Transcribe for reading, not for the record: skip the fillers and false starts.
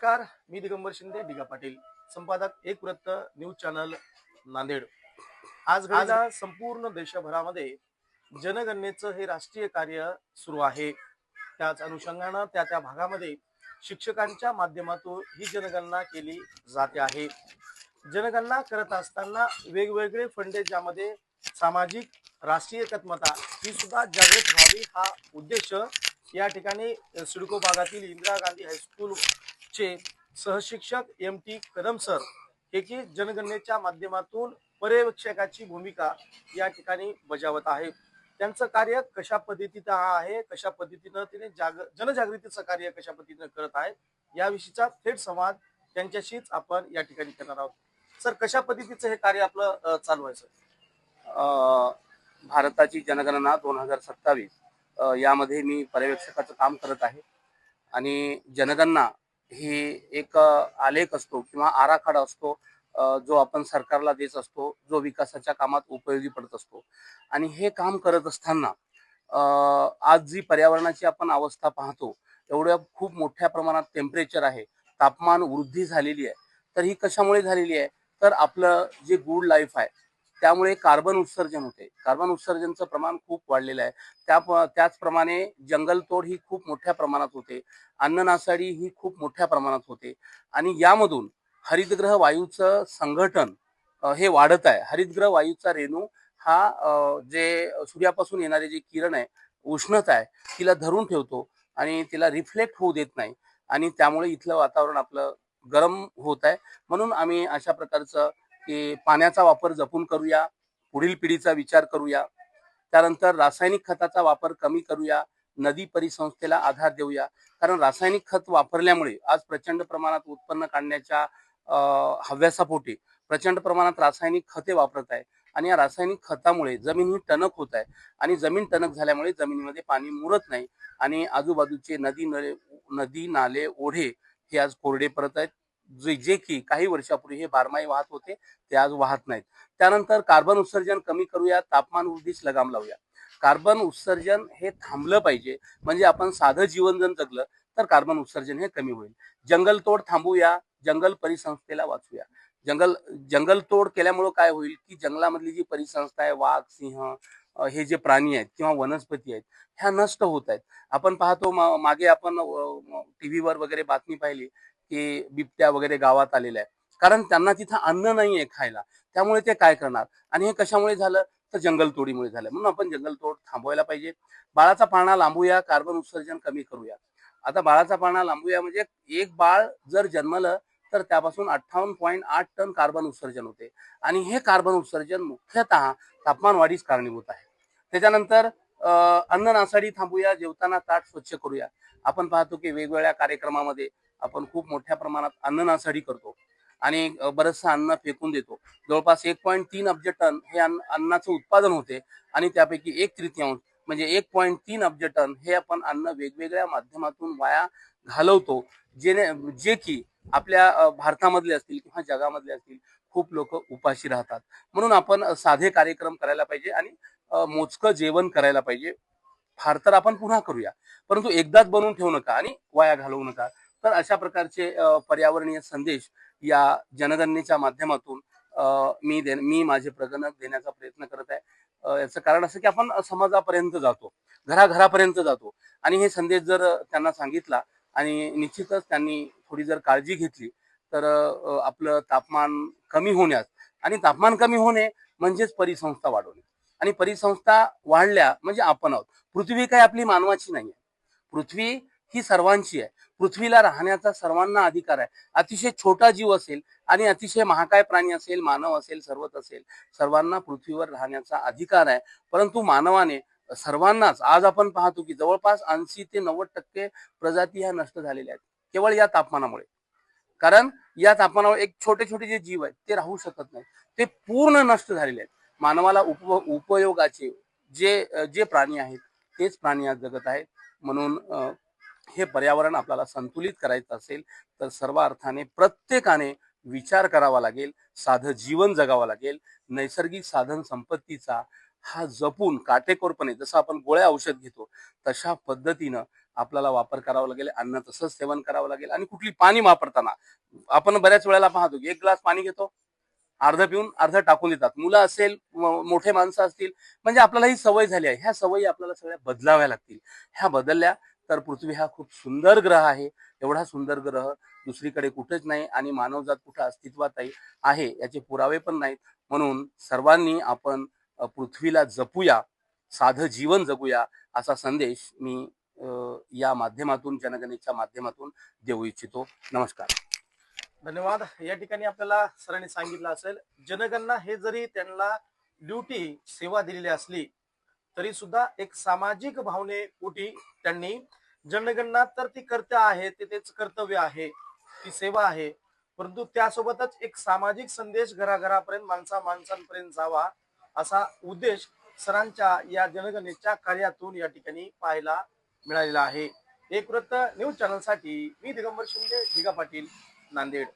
नमस्कार, मी दिगंबर शिंदे दिगा पाटील, संपादक एक वृत्त न्यूज चॅनल नांदेड। आज घडीला संपूर्ण देशभरामध्ये जनगणनेचं हे राष्ट्रीय कार्य सुरू आहे। त्याच अनुषंगानं त्या त्या भागामध्ये शिक्षकांच्या माध्यमातून ही जनगणना केली जाते आहे। जनगणना करत असताना वेगवेगळे फंडे ज्यामध्ये सामाजिक राष्ट्रीय एकात्मता ही सुद्धा जागृत व्हावी हा उद्देश या ठिकाणी सिडको भागातील इंदिरा गांधी हायस्कूल चे सहशिक्षक MT कदम सर हे की जनगणनेच्या माध्यमातून पर्यवेक्षकाची भूमिका या ठिकाणी बजावत आहे। त्यांचं कार्य कशा पद्धतीचं आहे, कशा पद्धतीनं तिने जनजागृतीचं कार्य कशा पद्धतीनं करत आहे याविषयीचा थेट संवाद त्यांच्याशीच आपण या ठिकाणी करणार आहोत। सर, कशा पद्धतीचं हे कार्य आपलं चालू आहे? सर, भारताची जनगणना 2027 यामध्ये मी पर्यवेक्षकाचं काम करत आहे आणि जनगणना ही एक आलेख असतो किंवा आराखडा असतो जो आपण सरकारला देत असतो, जो विकासाच्या कामात उपयोगी पडत असतो। आणि हे काम करत असताना आज जी पर्यावरणाची आपण अवस्था पाहतो, एवढ्या खूप मोठ्या प्रमाणात टेम्परेचर आहे, तापमान वृद्धी झालेली आहे। तर ही कशामुळे झालेली आहे? तर आपलं जे गुड लाईफ आहे त्यामुळे कार्बन उत्सर्जन होते। कार्बन उत्सर्जनचं प्रमाण खूप वाढलेलं आहे। त्याचप्रमाणे जंगलतोड ही खूप मोठ्या प्रमाणात होते, अन्ननासाडी ही खूप मोठ्या प्रमाणात होते आणि यामधून हरितगृह वायूचं संघटन हे वाढत आहे। हरितगृह वायूचा रेणू हा जे सूर्यापासून येणारे जे किरण आहे, उष्णता आहे, तिला धरून ठेवतो आणि तिला रिफ्लेक्ट होऊ देत नाही आणि त्यामुळे इथलं वातावरण आपलं गरम होत आहे। म्हणून आम्ही अशा प्रकारचं की पाण्याचा वापर जपून करूया, पुढील पिढीचा विचार करूया, त्यानंतर रासायनिक खताचा वापर कमी करूया, नदी परिसंस्थेला आधार देऊया। कारण रासायनिक खत वापरल्यामुळे आज प्रचंड प्रमाणात उत्पन्न काढण्याच्या हव्यासापोटी प्रचंड प्रमाणात रासायनिक खते वापरत आहे आणि या रासायनिक खतामुळे जमीन ही टणक होत आहे आणि जमीन टणक झाल्यामुळे जमिनीमध्ये पाणी मुरत नाही आणि आजूबाजूचे नदी नाले ओढे हे आज कोरडे पडत आहेत। जे की काही वर्षापूर्वी हे बारमाही वाहत होते, ते आज वाहत नाहीत। त्यानंतर कार्बन उत्सर्जन कमी करूया, तापमान वृद्धीस लगाम लावूया। कार्बन उत्सर्जन हे थांबलं पाहिजे, म्हणजे आपण साधं जीवन जर जगलं तर कार्बन उत्सर्जन हे कमी होईल। जंगलतोड थांबूया, जंगल परिसंस्थेला वाचूया। जंगलतोड केल्यामुळे काय होईल की जंगलामधली जी परिसंस्था आहे, वाघ, सिंह हे जे प्राणी आहेत किंवा वनस्पती आहेत, ह्या नष्ट होत आहेत। आपण पाहतो मागे आपण टीव्हीवर वगैरे बातमी पाहिली की बिबट्या वगैरे गावात आलेल्या आहे, कारण त्यांना तिथं अन्न नाहीये खायला, त्यामुळे ते काय करणार। आणि हे कशामुळे झालं? तर जंगलतोडीमुळे झालं। म्हणून आपण जंगलतोड थांबवायला पाहिजे। बाळाचा पाळणा लांबूया, कार्बन उत्सर्जन कमी करूया। आता बाळाचा पाळणा लांबूया म्हणजे एक बाळ जर जन्मलं तर त्यापासून 58.8 टन कार्बन उत्सर्जन होते आणि हे कार्बन उत्सर्जन मुख्यतः तापमान वाढीस कारणीभूत आहे। त्याच्यानंतर अन्न नासाडी थांबूया, जेवताना ताट स्वच्छ करूया। आपण पाहतो की वेगवेगळ्या कार्यक्रमामध्ये आपण खूप मोठ्या प्रमाणात अन्न नासाडी करतो आणि बरंचसं अन्न फेकून देतो। जवळपास 1.3 अब्ज टन हे अन्नाचं उत्पादन होते आणि त्यापैकी 1/3 म्हणजे 1.3 अब्ज टन हे आपण अन्न वेगवेगळ्या माध्यमातून वाया घालवतो, जे की आपल्या भारतामधले असतील किंवा जगामधले असतील खूप लोक उपाशी राहतात। म्हणून आपण साधे कार्यक्रम करायला पाहिजे आणि मोजकं जेवण करायला पाहिजे। फार तर आपण पुन्हा करूया, परंतु एकदाच बनवून ठेवू नका आणि वाया घालवू नका। तर अशा प्रकारचे पर्यावरणीय संदेश या जनगणनेच्या माध्यमातून मी माझे प्रगणक देण्याचा प्रयत्न करत आहे। याचं कारण असं की आपण समाजापर्यंत जातो, घराघरापर्यंत जातो आणि हे संदेश जर त्यांना सांगितला आणि निश्चितच त्यांनी थोडी जर काळजी घेतली तर आपलं तापमान कमी होण्यास आणि तापमान कमी होणे म्हणजेच परिसंस्था वाढवणे आणि परिसंस्था वाढल्या म्हणजे आपण आहोत। पृथ्वी काय आपली मानवाची नाही आहे, पृथ्वी ही सर्वांची आहे। पृथ्वीला राहण्याचा सर्वांना अधिकार आहे। अतिशय छोटा जीव असेल आणि अतिशय महाकाय प्राणी असेल, मानव असेल, सर्वच असेल, सर्वांना पृथ्वीवर राहण्याचा अधिकार आहे। परंतु मानवाने सर्वांनाच आज आपण पाहतो की जवळपास 80 ते 90% प्रजाती ह्या नष्ट झालेल्या आहेत केवळ या तापमानामुळे। कारण या तापमानावर एक छोटे छोटे जे जीव आहेत ते राहू शकत नाही, ते पूर्ण नष्ट झालेले आहेत। मानवाला उपयोगाचे जे जे प्राणी आहेत तेच प्राणी आज जगत आहेत। म्हणून हे पर्यावरण आपल्याला संतुलित करायचं असेल तर सर्व अर्थाने प्रत्येकाने विचार करावा लागेल, साधं जीवन जगावं लागेल। नैसर्गिक साधन संपत्तीचा हा जपून काटेकोरपणे, जसं आपण गोळ्या औषध घेतो तशा पद्धतीनं आपल्याला वापर करावा लागेल, अन्न तसंच सेवन करावं लागेल. आणि कुठली पाणी वापरताना आपण बऱ्याच वेळेला पाहतो की 1 ग्लास पाणी घेतो, अर्ध पिऊन अर्ध टाकून देतात. मुलं असेल, मोठे माणसं असतील, म्हणजे आपल्याला ही सवय झाली आहे. ह्या सवयी आपल्याला सगळ्या बदलाव्या लागतील. ह्या बदलल्या तर पृथ्वी हा खूप सुंदर ग्रह आहे. एवढा सुंदर ग्रह दुसरीकडे कुठेच नाही आणि मानवजात कुठं अस्तित्वात आहे याचे पुरावे पण नाहीत. म्हणून सर्वांनी आपण पृथ्वीला जपूया, साधं जीवन जगूया, असा संदेश मी या माध्यमातून, जनगणनेच्या माध्यमातून देऊ इच्छितो. नमस्कार. धन्यवाद. या ठिकाणी आपल्याला सरांनी सांगितलं असेल, जनगणना हे जरी त्यांना ड्युटी सेवा दिलेली असली तरी सुद्धा एक सामाजिक भावनेपोटी त्यांनी जनगणना तर ती कर्तव्य आहे, ते तेच कर्तव्य आहे, ती सेवा आहे, परंतु त्यासोबतच एक सामाजिक संदेश घराघरापर्यंत माणसांपर्यंत जावा असा उद्देश सरांच्या या जनगणनेच्या कार्यातून या ठिकाणी पाहायला मिळालेला आहे. एक वृत्त न्यूज चॅनलसाठी मी दिगंबर शिंदे, ढिगा पाटील, नांदेड.